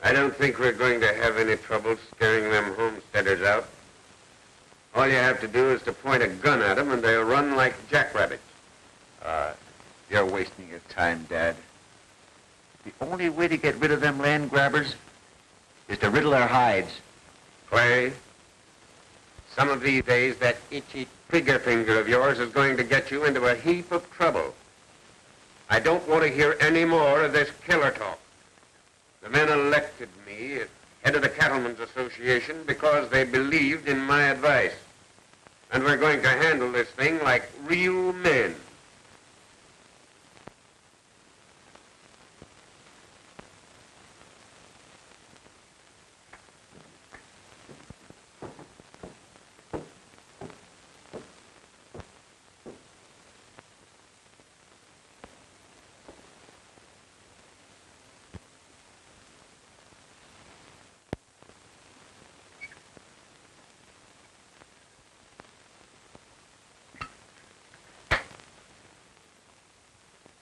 I don't think we're going to have any trouble scaring them homesteaders out. All you have to do is to point a gun at them and they'll run like jackrabbits. You're wasting your time, Dad. The only way to get rid of them land grabbers is to riddle their hides. Clay, some of these days that itchy trigger finger of yours is going to get you into a heap of trouble. I don't want to hear any more of this killer talk. The men elected me as head of the Cattlemen's Association because they believed in my advice. And we're going to handle this thing like real men.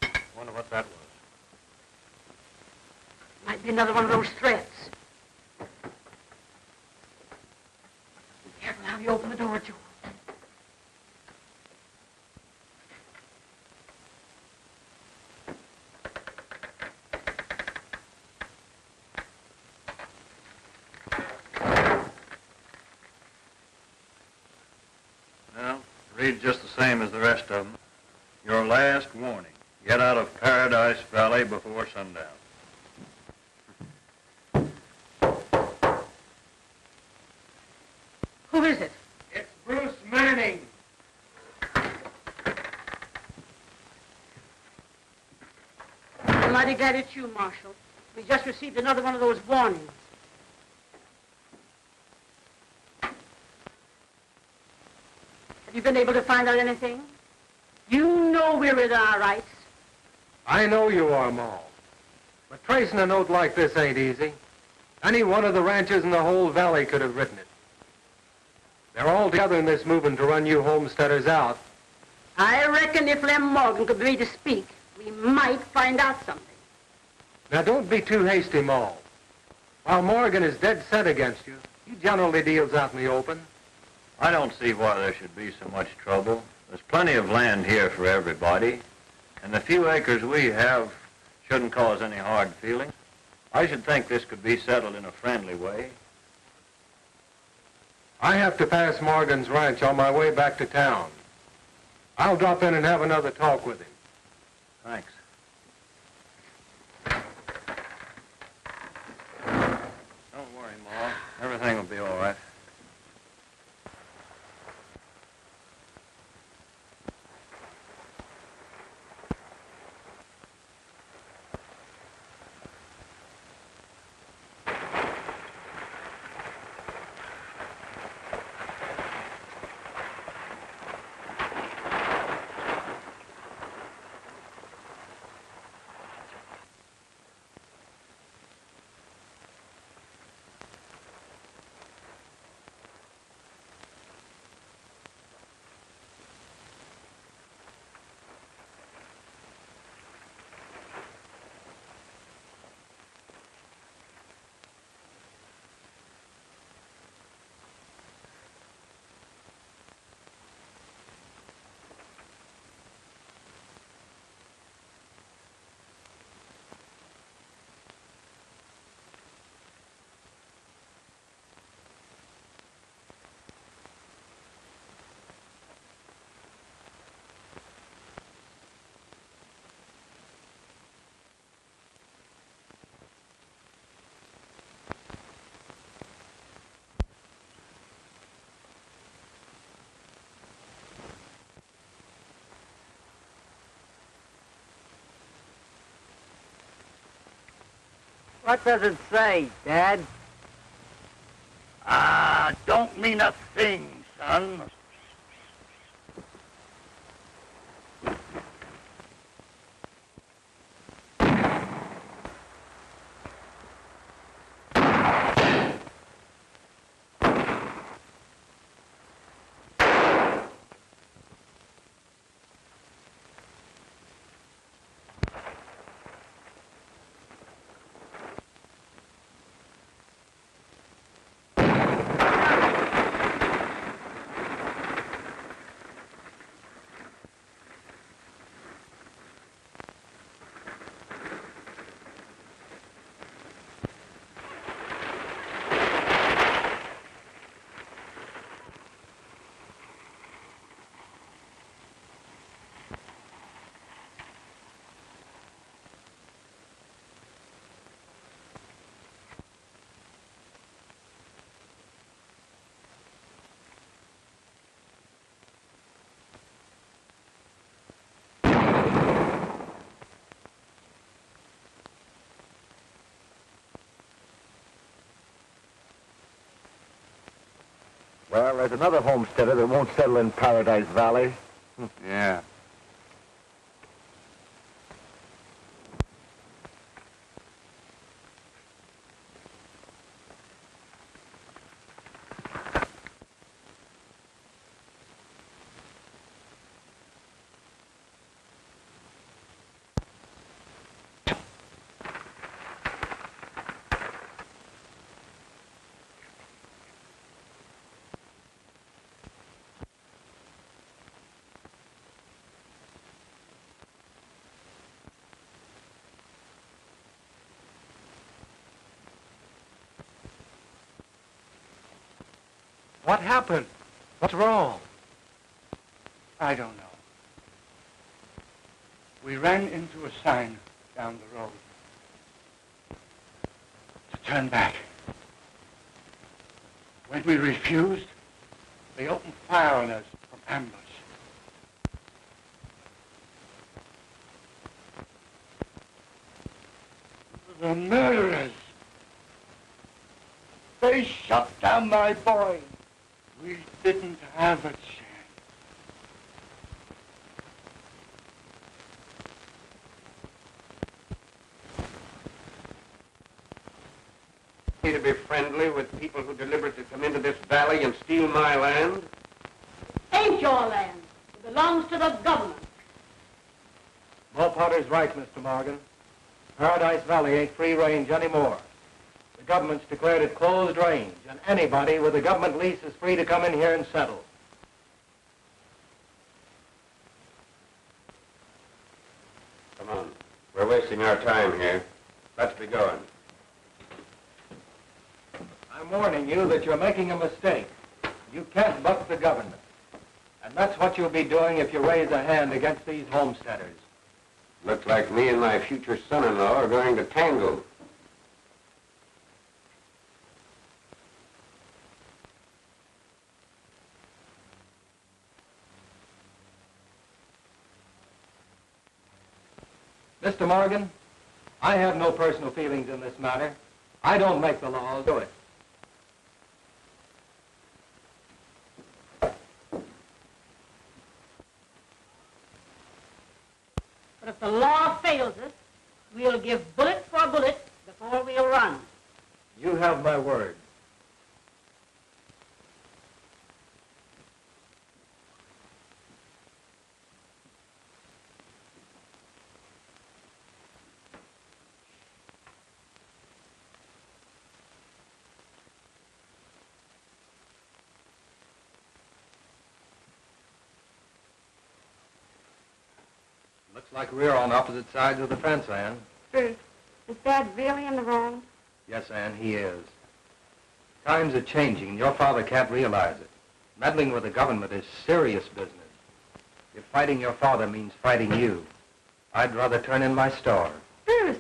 I wonder what that was. Might be another one of those threats. Be careful how you open the door, Joe. Well, reads just the same as the rest of them. Your last warning. Get out of Paradise Valley before sundown. Who is it? It's Bruce Manning. I'm mighty glad it's you, Marshal. We just received another one of those warnings. Have you been able to find out anything? You know we're in our rights. I know you are, Ma. But tracing a note like this ain't easy. Any one of the ranchers in the whole valley could have written it. They're all together in this movement to run you homesteaders out. I reckon if Lem Morgan could be made to speak, we might find out something. Now, don't be too hasty, Ma. While Morgan is dead set against you, he generally deals out in the open. I don't see why there should be so much trouble. There's plenty of land here for everybody, and the few acres we have shouldn't cause any hard feelings. I should think this could be settled in a friendly way. I have to pass Morgan's ranch on my way back to town. I'll drop in and have another talk with him. Thanks. Don't worry, Ma. Everything will be all right. What does it say, Dad? Don't mean a thing, son. Well, there's another homesteader that won't settle in Paradise Valley. Yeah. What happened? What's wrong? I don't know. We ran into a sign down the road. To turn back. When we refused, they opened fire on us from ambush. The murderers! They shot down my boy. We didn't have a chance. To be friendly with people who deliberately come into this valley and steal my land? Ain't your land. It belongs to the government. Mo Potter's right, Mr. Morgan. Paradise Valley ain't free range anymore. The government's declared it closed range, and anybody with a government lease is free to come in here and settle. Come on. We're wasting our time here. Let's be going. I'm warning you that you're making a mistake. You can't buck the government. And that's what you'll be doing if you raise a hand against these homesteaders. Looks like me and my future son-in-law are going to tangle. Mr. Morgan, I have no personal feelings in this matter. I don't make the laws, do it. But if the law fails us, we'll give bullet for bullet before we'll run. You have my word. Looks like we're on opposite sides of the fence, Ann. Bruce, is Dad really in the wrong? Yes, Ann, he is. Times are changing, and your father can't realize it. Meddling with the government is serious business. If fighting your father means fighting you, I'd rather turn in my store. Bruce,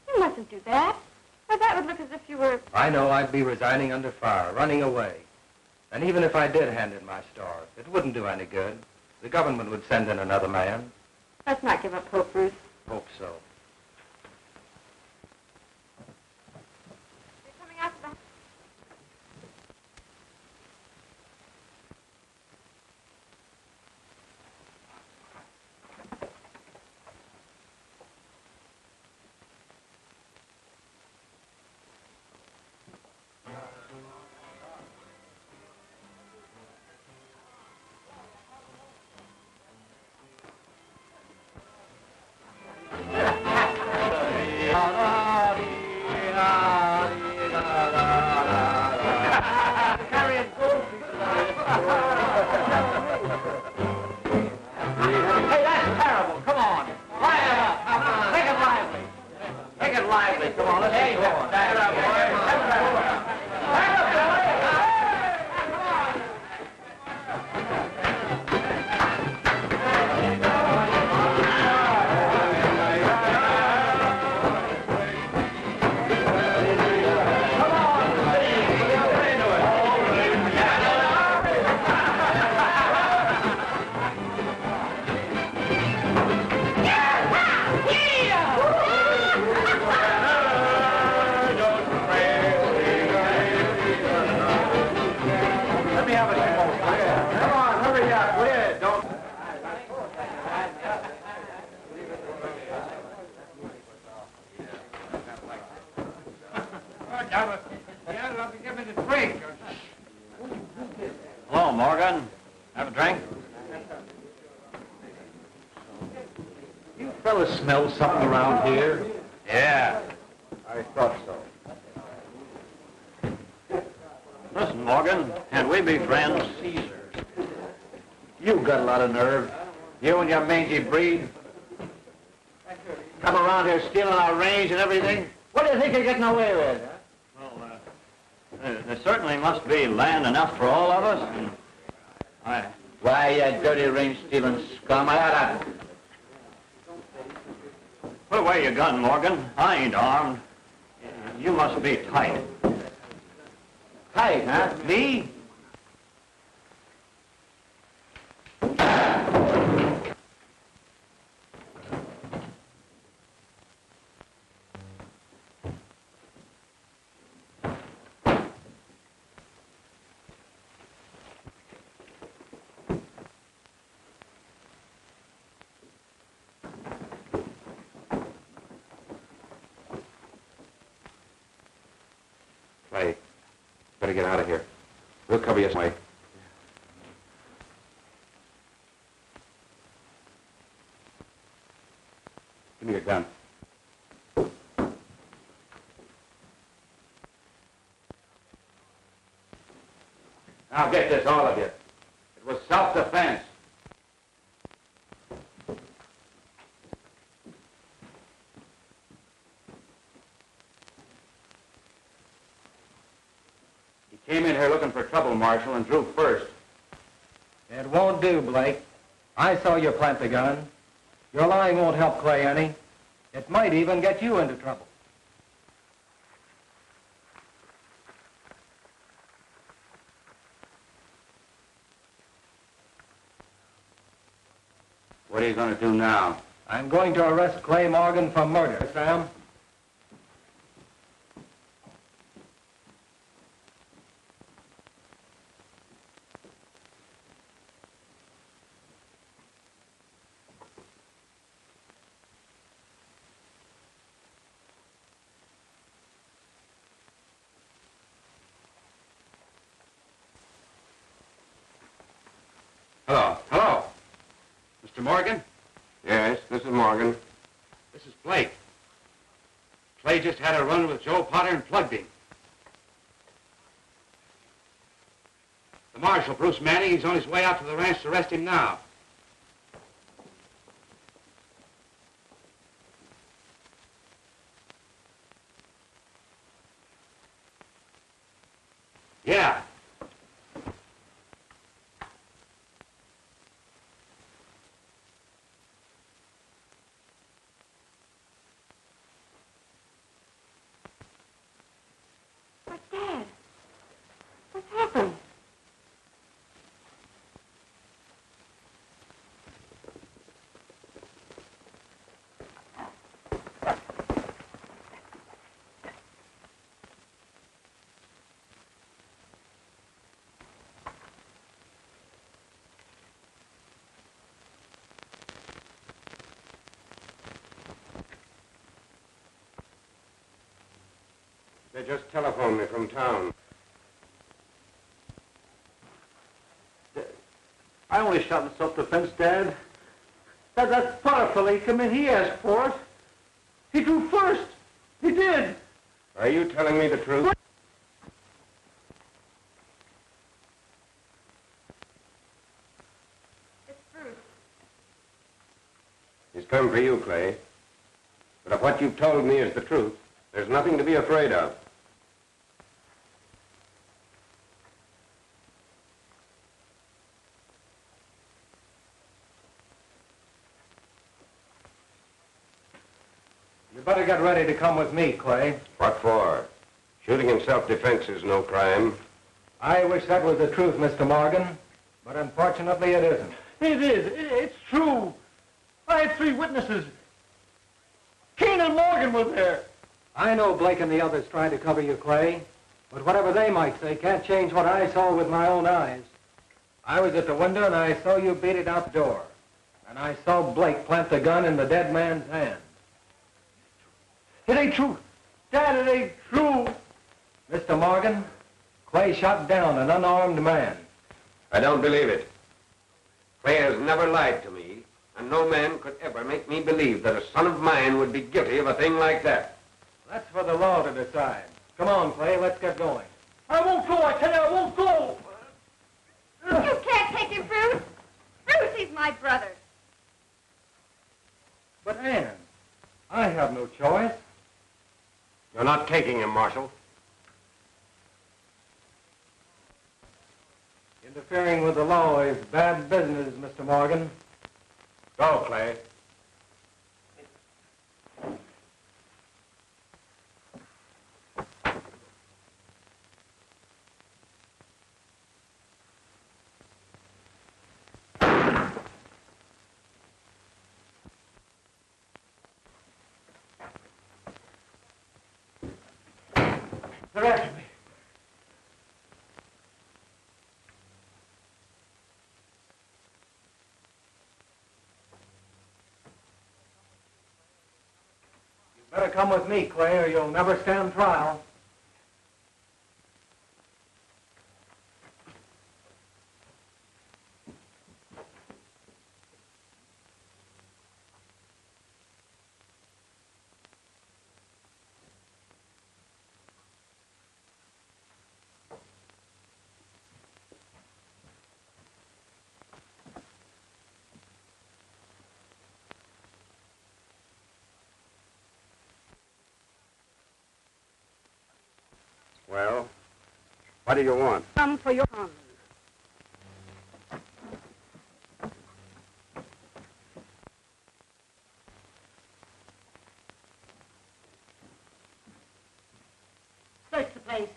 you mustn't do that. Why, that would look as if you were... I know I'd be resigning under fire, running away. And even if I did hand in my store, it wouldn't do any good. The government would send in another man. Let's not give up hope, Bruce. Hope so. You're coming out to the... don't. Hello, Morgan. Have a drink? You fellas smell something around here? Yeah. I thought so. Listen, Morgan, can't we be friends? You got a lot of nerve. You and your mangy breed. Come around here stealing our range and everything. What do you think you're getting away with? Well, there certainly must be land enough for all of us. And Why, you dirty range-stealing scum, I oughta... put away your gun, Morgan. I ain't armed. You must be tight. Tight, huh? Me? Clay, better get out of here. We'll cover you some way. Give me your gun. Now get this, all of you. It was self-defense. He came in here looking for trouble, Marshal, and drew first. It won't do, Blake. I saw you plant the gun. Your lying won't help Clay any. It might even get you into trouble. What are you going to do now? I'm going to arrest Clay Morgan for murder, Sam. Hello. Hello. Mr. Morgan? Yes, this is Morgan. This is Blake. Clay just had a run with Joe Potter and plugged him. The marshal, Bruce Manning, he's on his way out to the ranch to arrest him now. Yeah. But, Dad, what's happened? They just telephoned me from town. I only shot in self-defense, Dad. That Potter fella, he come in, he asked for it. He drew first. He did. Are you telling me the truth? It's Bruce. He's come for you, Clay. But if what you've told me is the truth, there's nothing to be afraid of. You better get ready to come with me, Clay. What for? Shooting in self-defense is no crime. I wish that was the truth, Mr. Morgan, but unfortunately it isn't. It is. It's true. I had 3 witnesses. Kane and Morgan were there. I know Blake and the others tried to cover you, Clay, but whatever they might say can't change what I saw with my own eyes. I was at the window and I saw you beat it out the door. And I saw Blake plant the gun in the dead man's hand. It ain't true. Dad, it ain't true. Mr. Morgan, Clay shot down an unarmed man. I don't believe it. Clay has never lied to me, and no man could ever make me believe that a son of mine would be guilty of a thing like that. That's for the law to decide. Come on, Clay, let's get going. I won't go, I tell you, I won't go. You can't take him, Bruce. Bruce, he's my brother. But Ann, I have no choice. You're not taking him, Marshal. Interfering with the law is bad business, Mr. Morgan. Go, Clay. They're after me. You better come with me, Clay, or you'll never stand trial. Well, what do you want? Come for your arms. Search the place.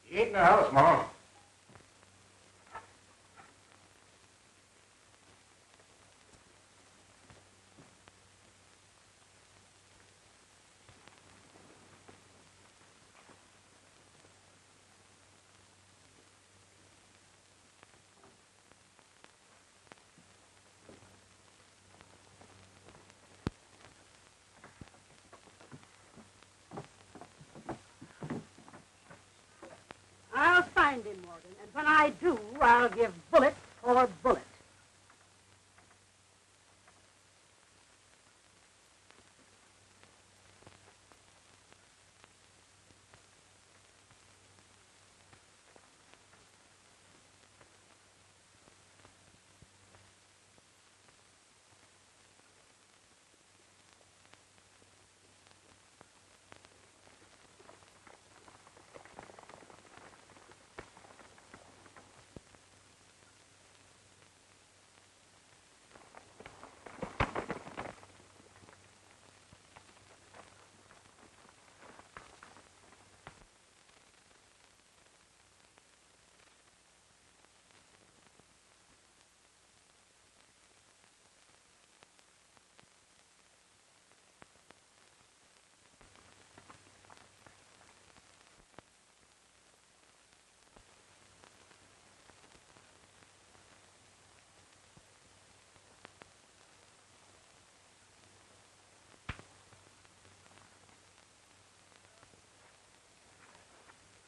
He ain't in the house, Ma. I'll find him, Morgan, and when I do, I'll give bullet for bullet.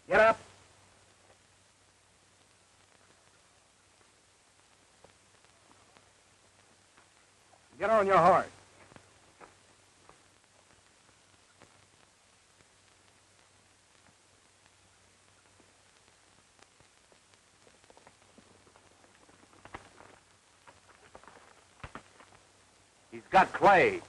Get up. Get on your horse. He's got Clay.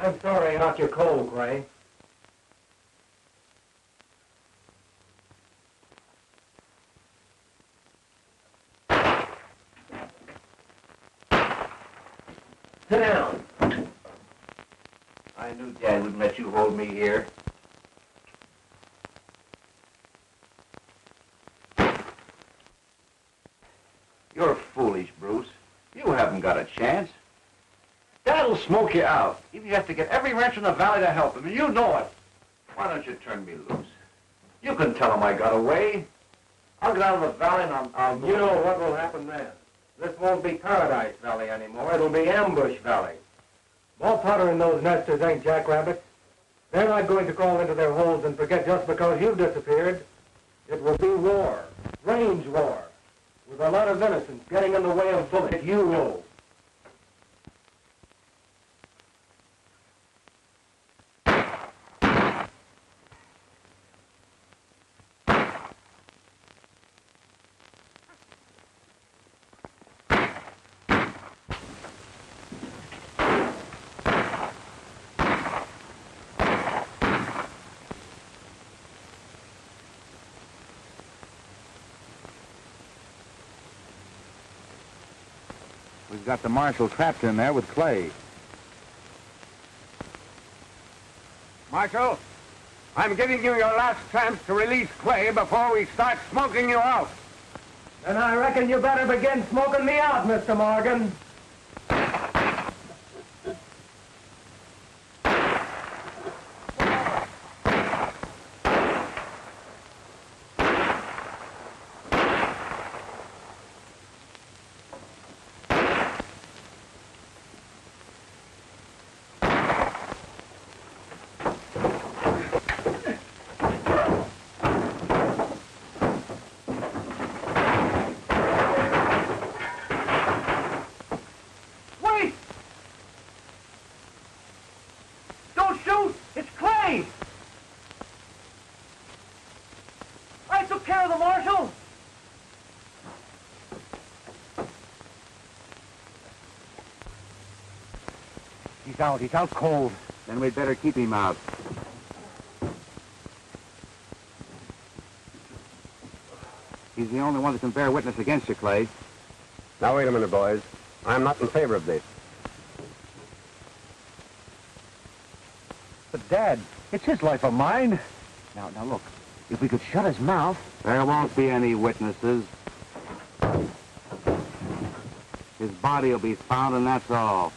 I'm sorry I knocked you cold, Gray. Sit down. I knew Dad wouldn't let you hold me here. You're foolish, Bruce. You haven't got a chance. Dad'll smoke you out. Even if you have to get every ranch in the valley to help him, and you know it. Why don't you turn me loose? You can tell him I got away. I'll get out of the valley and I'll You know what will happen then. This won't be Paradise Valley anymore. It'll be Ambush Valley. Walt Potter and those nesters ain't jackrabbits. They're not going to crawl into their holes and forget just because you've disappeared. It will be war, range war, with a lot of innocents getting in the way of bullets. You will. We've got the marshal trapped in there with Clay. Marshal, I'm giving you your last chance to release Clay before we start smoking you out. Then I reckon you better begin smoking me out, Mr. Morgan. He's out cold. Then we'd better keep him out. He's the only one that can bear witness against you, Clay. Now, wait a minute, boys. I'm not in favor of this. But, Dad, it's his life or mine. Now, look. If we could shut his mouth... There won't be any witnesses. His body will be found, and that's all.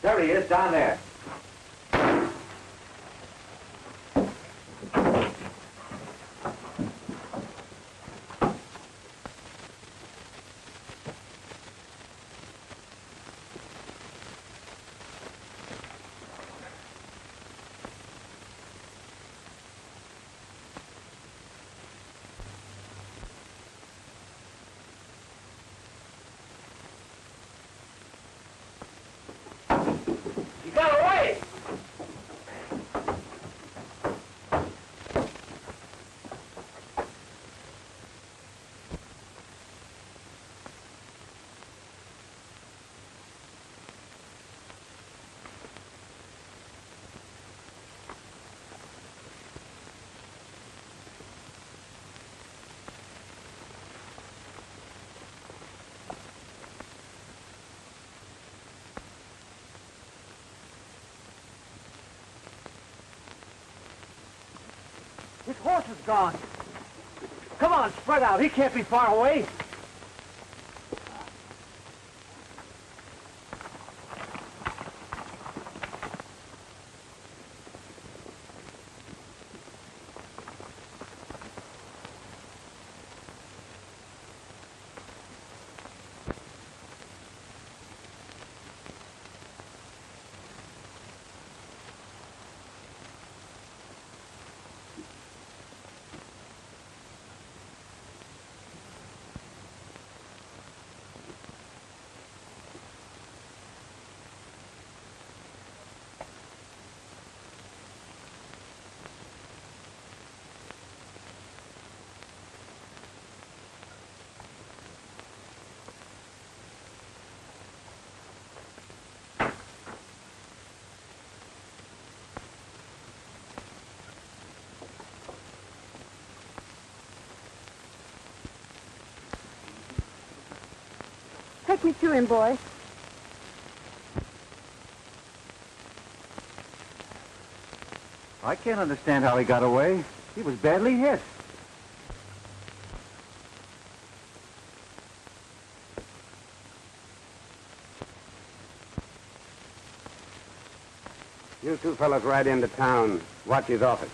There he is, down there. His horse is gone. Come on, spread out. He can't be far away. Take me to him, boy. I can't understand how he got away. He was badly hit. You two fellas ride into town. Watch his office.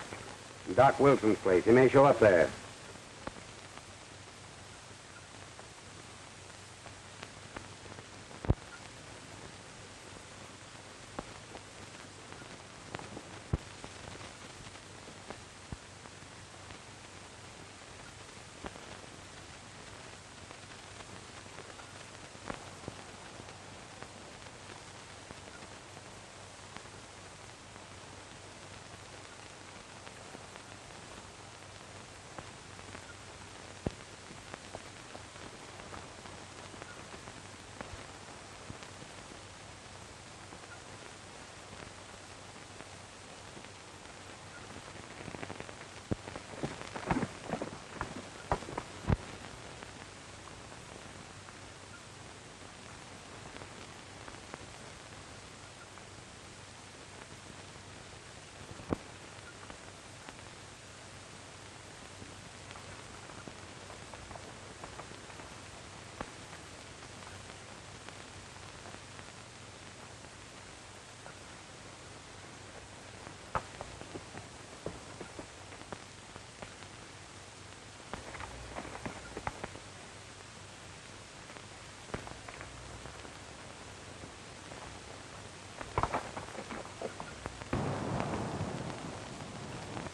Doc Wilson's place. He may show up there.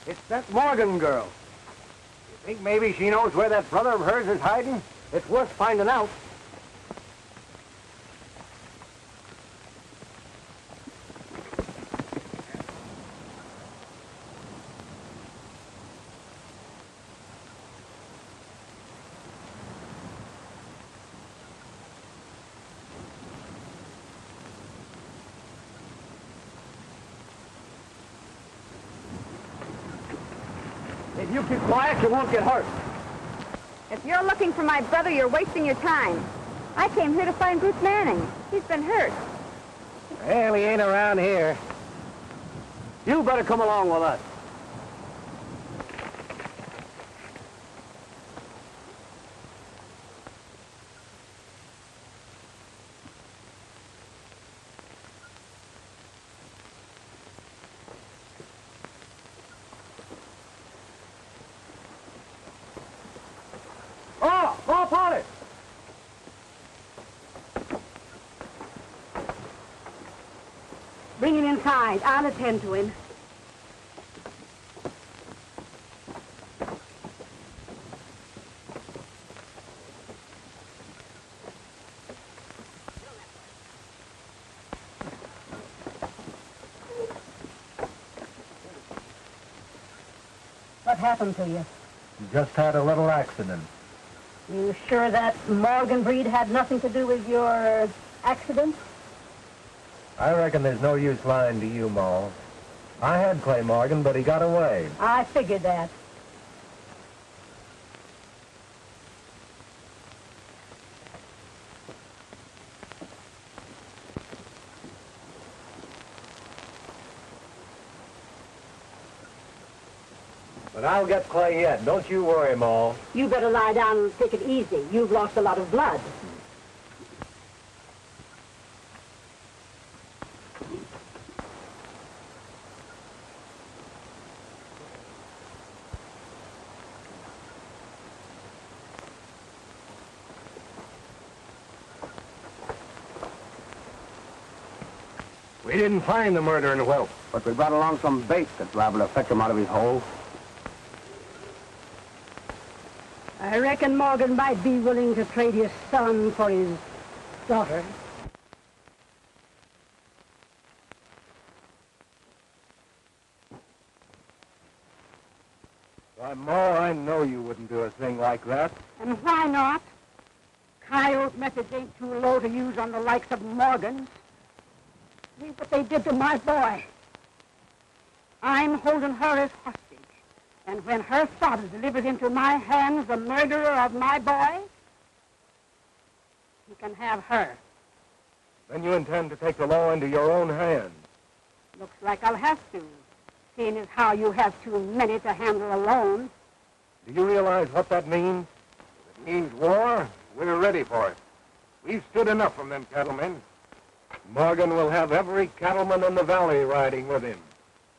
It's that Morgan girl. You think maybe she knows where that brother of hers is hiding? It's worth finding out. If you keep quiet, you won't get hurt. If you're looking for my brother, you're wasting your time. I came here to find Bruce Manning. He's been hurt. Well, he ain't around here. You better come along with us. Oh, Polly! Bring him inside. I'll attend to him. What happened to you? Just had a little accident. You sure that Morgan breed had nothing to do with your accident? I reckon there's no use lying to you, Ma. I had Clay Morgan, but he got away. I figured that. But I'll get Clay yet. Don't you worry, Ma. You better lie down and take it easy. You've lost a lot of blood. We didn't find the murdering whelp, but we brought along some bait that's liable to fetch him out of his hole. I reckon Morgan might be willing to trade his son for his daughter. Why, Ma, I know you wouldn't do a thing like that. And why not? Coyote methods ain't too low to use on the likes of Morgan's. See what they did to my boy. I'm holding her as hostage. And when her father delivers into my hands the murderer of my boy, he can have her. Then you intend to take the law into your own hands. Looks like I'll have to, seeing as how you have too many to handle alone. Do you realize what that means? If it means war, we're ready for it. We've stood enough from them cattlemen. Morgan will have every cattleman in the valley riding with him.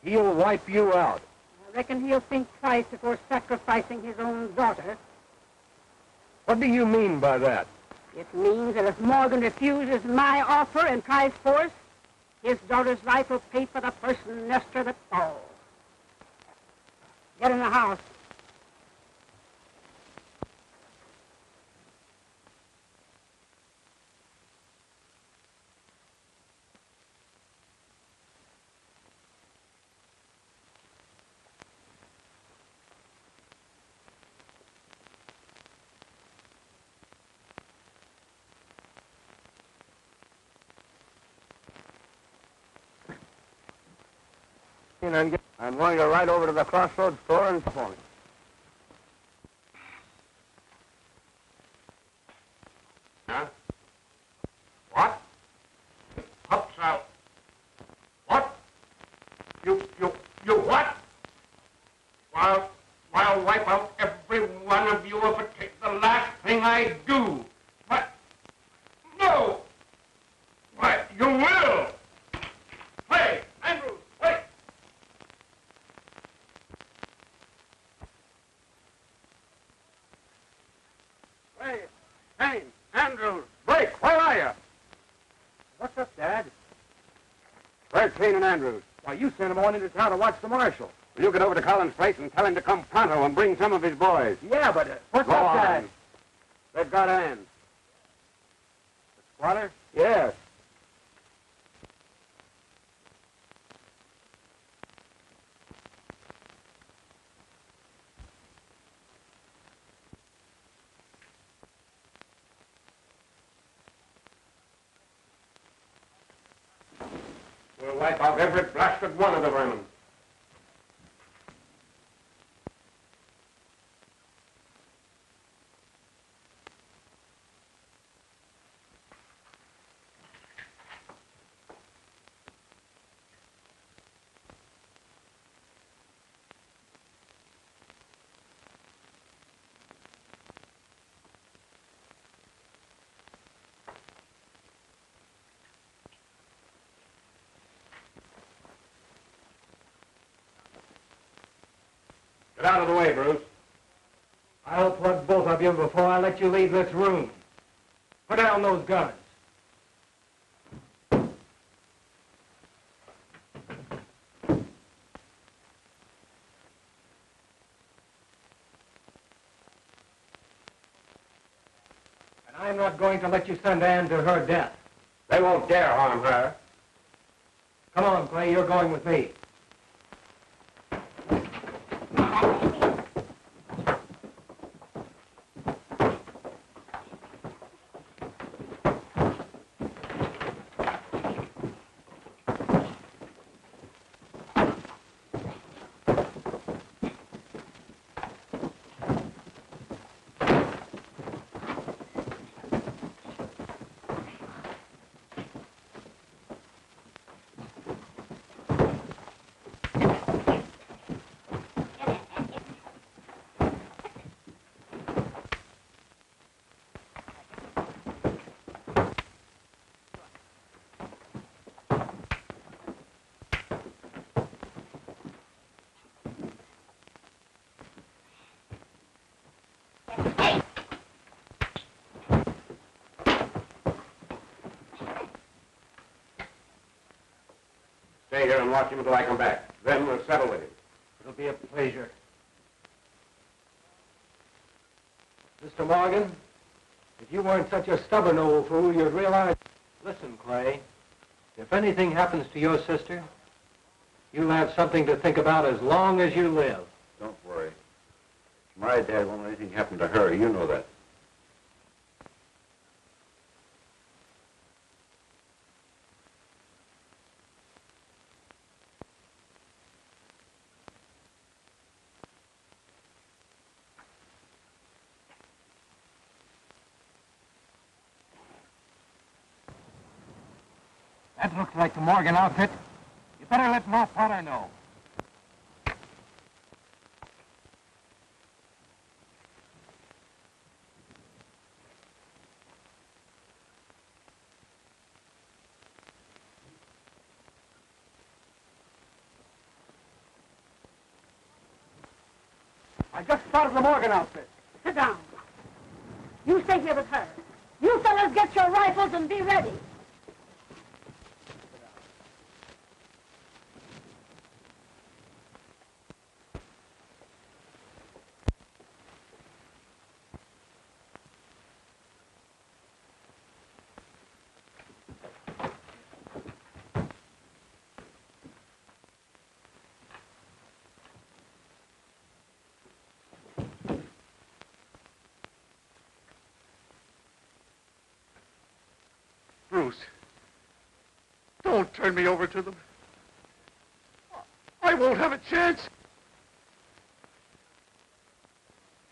He'll wipe you out. I reckon he'll think twice before sacrificing his own daughter. What do you mean by that? It means that if Morgan refuses my offer and tries force, his daughter's life will pay for the first nester that falls. Get in the house. I'm going to ride over to the Crossroads store and phone it. Huh? What? Pups out. What? You what? I'll wipe out every one of you if it takes the last thing I do. But, no! Why, you will! Hey, Andrews, wait! Hey, Andrews! Blake, where are you? What's up, Dad? Where's Kane and Andrews? Why, you sent him on into town to watch the marshal. Will you get over to Collins' place and tell him to come pronto and bring some of his boys? Yeah, but what's Go up, on. Dad? They've got Ann. The squatter? Yes. We'll wipe out every blasted one of the vermin. Get out of the way, Bruce. I'll plug both of you before I let you leave this room. Put down those guns. And I'm not going to let you send Ann to her death. They won't dare harm her. Come on, Clay, you're going with me. Stay here and watch him until I come back. Then we'll settle with him. It'll be a pleasure. Mr. Morgan, if you weren't such a stubborn old fool, you'd realize... Listen, Clay, if anything happens to your sister, you'll have something to think about as long as you live. Don't worry. My dad won't let anything happen to her. You know that. That looks like the Morgan outfit. You better let Ma Potter know. I just spotted the Morgan outfit. Sit down. You stay here with her. You fellas get your rifles and be ready. Bruce, don't turn me over to them. I won't have a chance.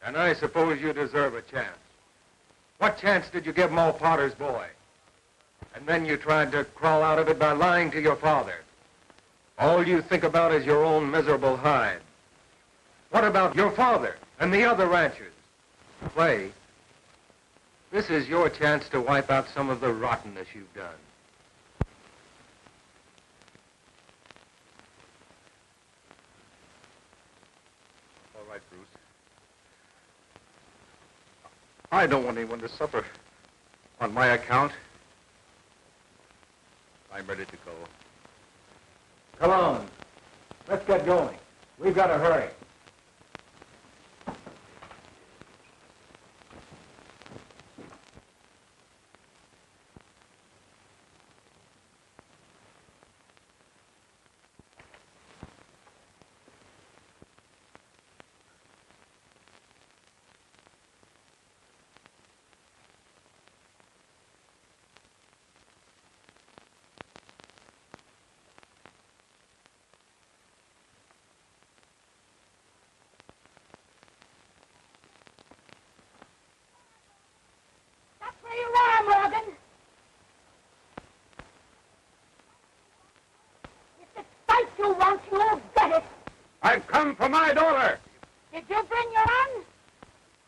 And I suppose you deserve a chance. What chance did you give Ma Potter's boy? And then you tried to crawl out of it by lying to your father. All you think about is your own miserable hide. What about your father and the other ranchers? Clay, this is your chance to wipe out some of the rottenness you've done. All right, Bruce. I don't want anyone to suffer on my account. I'm ready to go. Come on. Let's get going. We've got to hurry. Where you are, Morgan? If it's fight you want, you'll get it. I've come for my daughter. Did you bring your gun?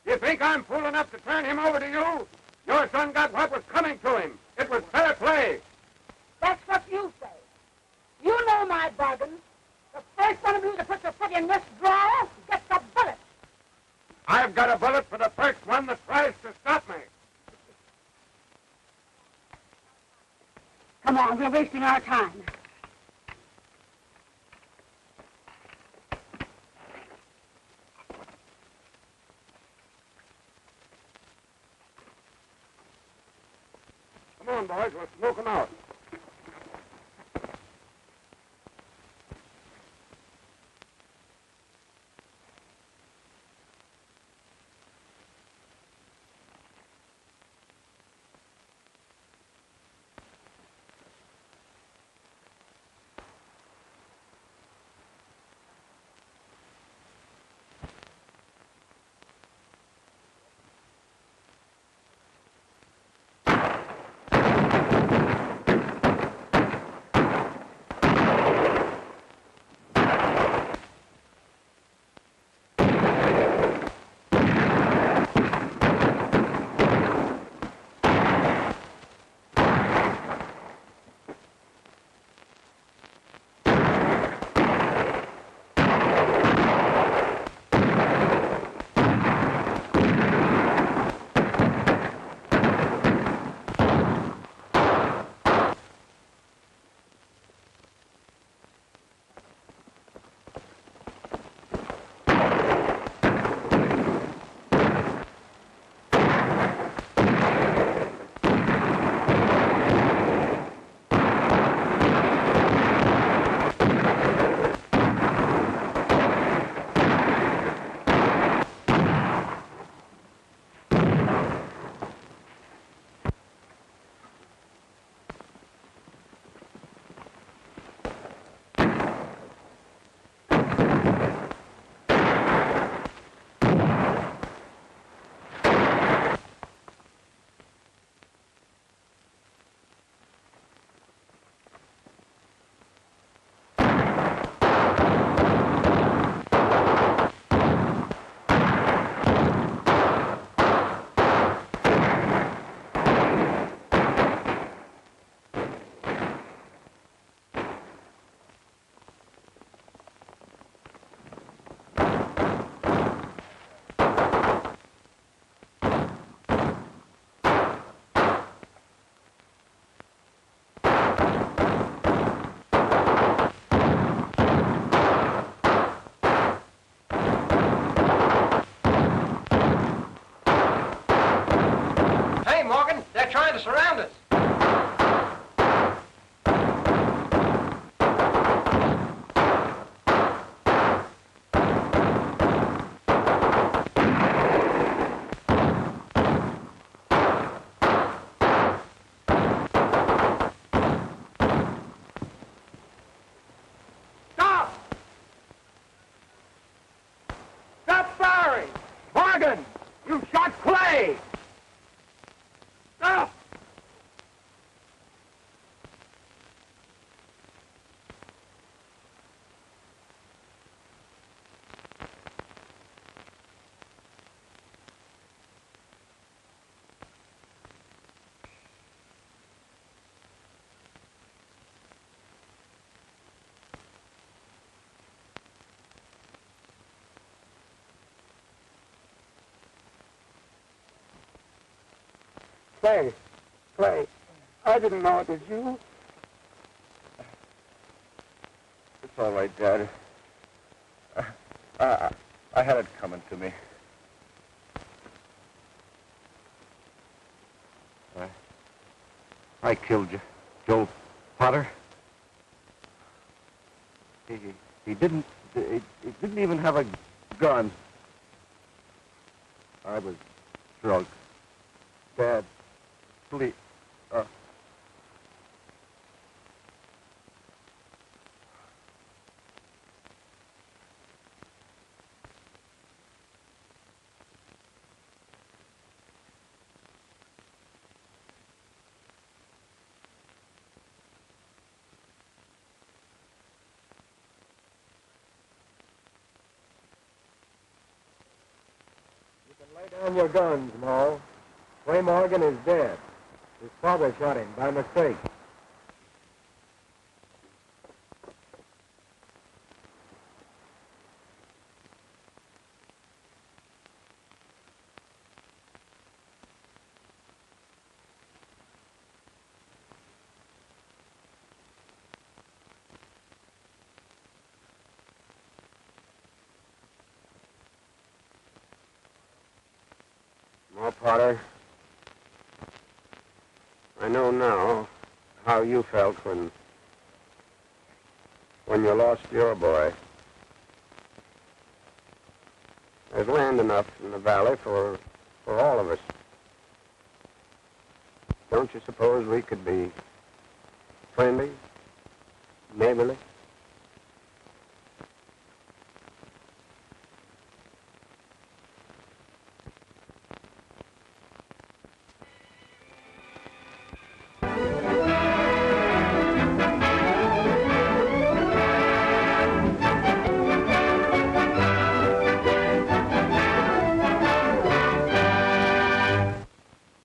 You think I'm fool enough to turn him over to you? Your son got what was coming to him. It was fair play. That's what you say. You know my bargain. The first one of you to put your foot in this drawer gets a bullet. I've got a bullet for the first one that tries to stop me. Come on, we're wasting our time. Come on, boys, we'll smoke them out. Clay, I didn't know it was you. It's all right, Dad. I had it coming to me. I killed Joel Potter. He didn't even have a gun. I was drunk. Dad, please. Lay down your guns, Maul. Clay Morgan is dead. His father shot him by mistake. Well, Potter, I know now how you felt when you lost your boy. There's land enough in the valley for all of us. Don't you suppose we could be friendly, neighborly?